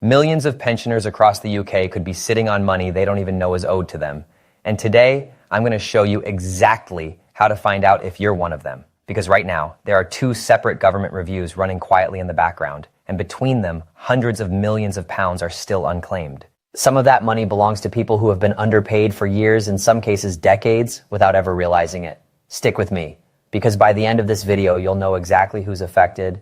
Millions of pensioners across the UK could be sitting on money they don't even know is owed to them. And today, I'm going to show you exactly how to find out if you're one of them. Because right now, there are two separate government reviews running quietly in the background, and between them, hundreds of millions of pounds are still unclaimed. Some of that money belongs to people who have been underpaid for years, in some cases decades, without ever realizing it. Stick with me, because by the end of this video, you'll know exactly who's affected,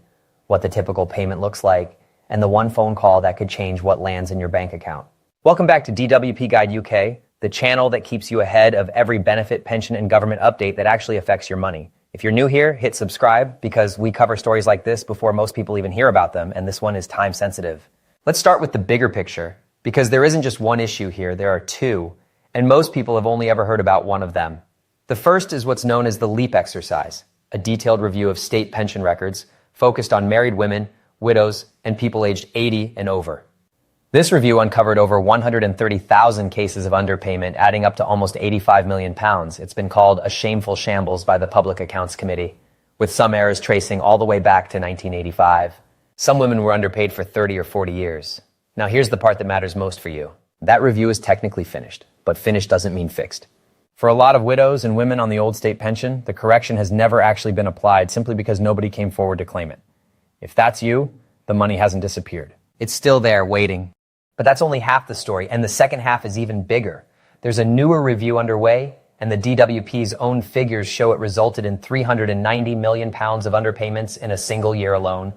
what the typical payment looks like, and the one phone call that could change what lands in your bank account. Welcome back to DWP Guide UK, the channel that keeps you ahead of every benefit, pension, and government update that actually affects your money. If you're new here, hit subscribe because we cover stories like this before most people even hear about them, and this one is time sensitive. Let's start with the bigger picture, because there isn't just one issue here, there are two, and most people have only ever heard about one of them. The first is what's known as the LEAP exercise, a detailed review of state pension records focused on married women, widows, and people aged 80 and over. This review uncovered over 130,000 cases of underpayment, adding up to almost 85 million pounds. It's been called a shameful shambles by the Public Accounts Committee, with some errors tracing all the way back to 1985. Some women were underpaid for 30 or 40 years. Now here's the part that matters most for you. That review is technically finished, but finished doesn't mean fixed. For a lot of widows and women on the old state pension, the correction has never actually been applied simply because nobody came forward to claim it. If that's you, the money hasn't disappeared. It's still there, waiting. But that's only half the story, and the second half is even bigger. There's a newer review underway, and the DWP's own figures show it resulted in 390 million pounds of underpayments in a single year alone.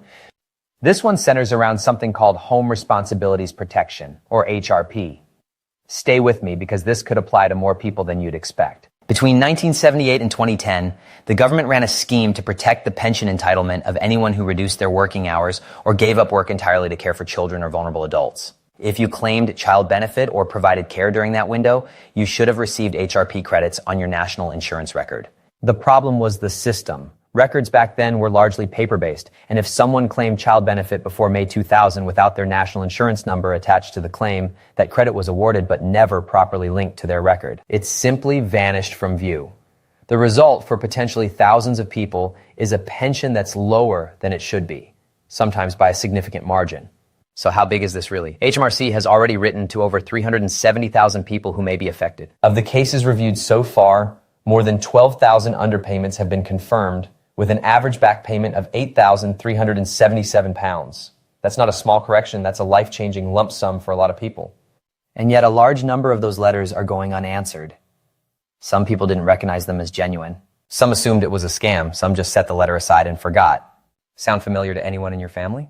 This one centers around something called Home Responsibilities Protection, or HRP. Stay with me because this could apply to more people than you'd expect. Between 1978 and 2010, the government ran a scheme to protect the pension entitlement of anyone who reduced their working hours or gave up work entirely to care for children or vulnerable adults. If you claimed child benefit or provided care during that window, you should have received HRP credits on your national insurance record. The problem was the system. Records back then were largely paper-based, and if someone claimed child benefit before May 2000 without their national insurance number attached to the claim, that credit was awarded but never properly linked to their record. It simply vanished from view. The result for potentially thousands of people is a pension that's lower than it should be, sometimes by a significant margin. So how big is this really? HMRC has already written to over 370,000 people who may be affected. Of the cases reviewed so far, more than 12,000 underpayments have been confirmed, with an average back payment of £8,377. That's not a small correction, that's a life-changing lump sum for a lot of people. And yet a large number of those letters are going unanswered. Some people didn't recognize them as genuine. Some assumed it was a scam, some just set the letter aside and forgot. Sound familiar to anyone in your family?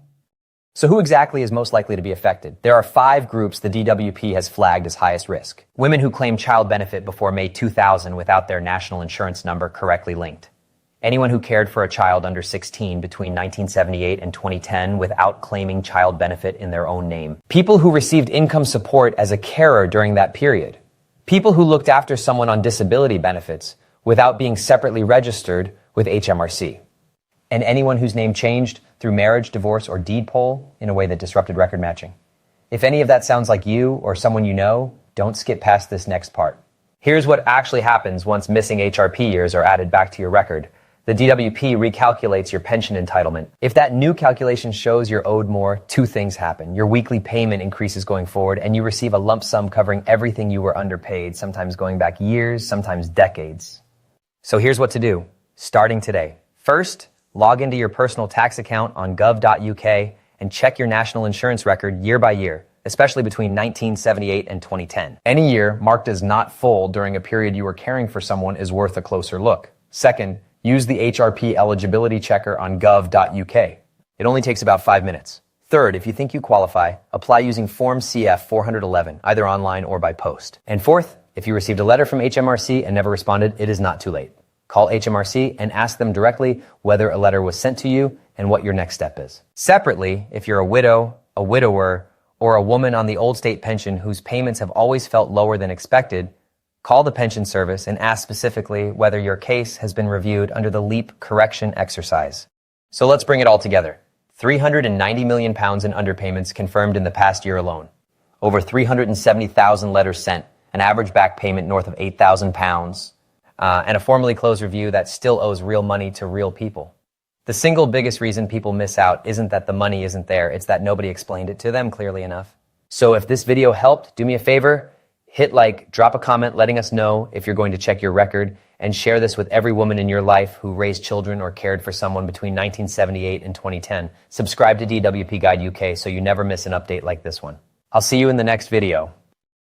So who exactly is most likely to be affected? There are 5 groups the DWP has flagged as highest risk. Women who claim child benefit before May 2000 without their national insurance number correctly linked. Anyone who cared for a child under 16 between 1978 and 2010 without claiming child benefit in their own name. People who received income support as a carer during that period. People who looked after someone on disability benefits without being separately registered with HMRC. And anyone whose name changed through marriage, divorce, or deed poll in a way that disrupted record matching. If any of that sounds like you or someone you know, don't skip past this next part. Here's what actually happens once missing HRP years are added back to your record. The DWP recalculates your pension entitlement. If that new calculation shows you're owed more, 2 things happen. Your weekly payment increases going forward, and you receive a lump sum covering everything you were underpaid, sometimes going back years, sometimes decades. So here's what to do, starting today. First, log into your personal tax account on gov.uk and check your national insurance record year by year, especially between 1978 and 2010. Any year marked as not full during a period you were caring for someone is worth a closer look. Second, use the HRP eligibility checker on gov.uk. It only takes about 5 minutes. Third, if you think you qualify, apply using Form CF 411, either online or by post. And fourth, if you received a letter from HMRC and never responded, it is not too late. Call HMRC and ask them directly whether a letter was sent to you and what your next step is. Separately, if you're a widow, a widower, or a woman on the old state pension whose payments have always felt lower than expected, call the pension service and ask specifically whether your case has been reviewed under the LEAP correction exercise. So let's bring it all together. 390 million pounds in underpayments confirmed in the past year alone. Over 370,000 letters sent, an average back payment north of £8,000. And a formally closed review that still owes real money to real people. The single biggest reason people miss out isn't that the money isn't there, it's that nobody explained it to them clearly enough. So if this video helped, do me a favor, hit like, drop a comment letting us know if you're going to check your record, and share this with every woman in your life who raised children or cared for someone between 1978 and 2010. Subscribe to DWP Guide UK so you never miss an update like this one. I'll see you in the next video.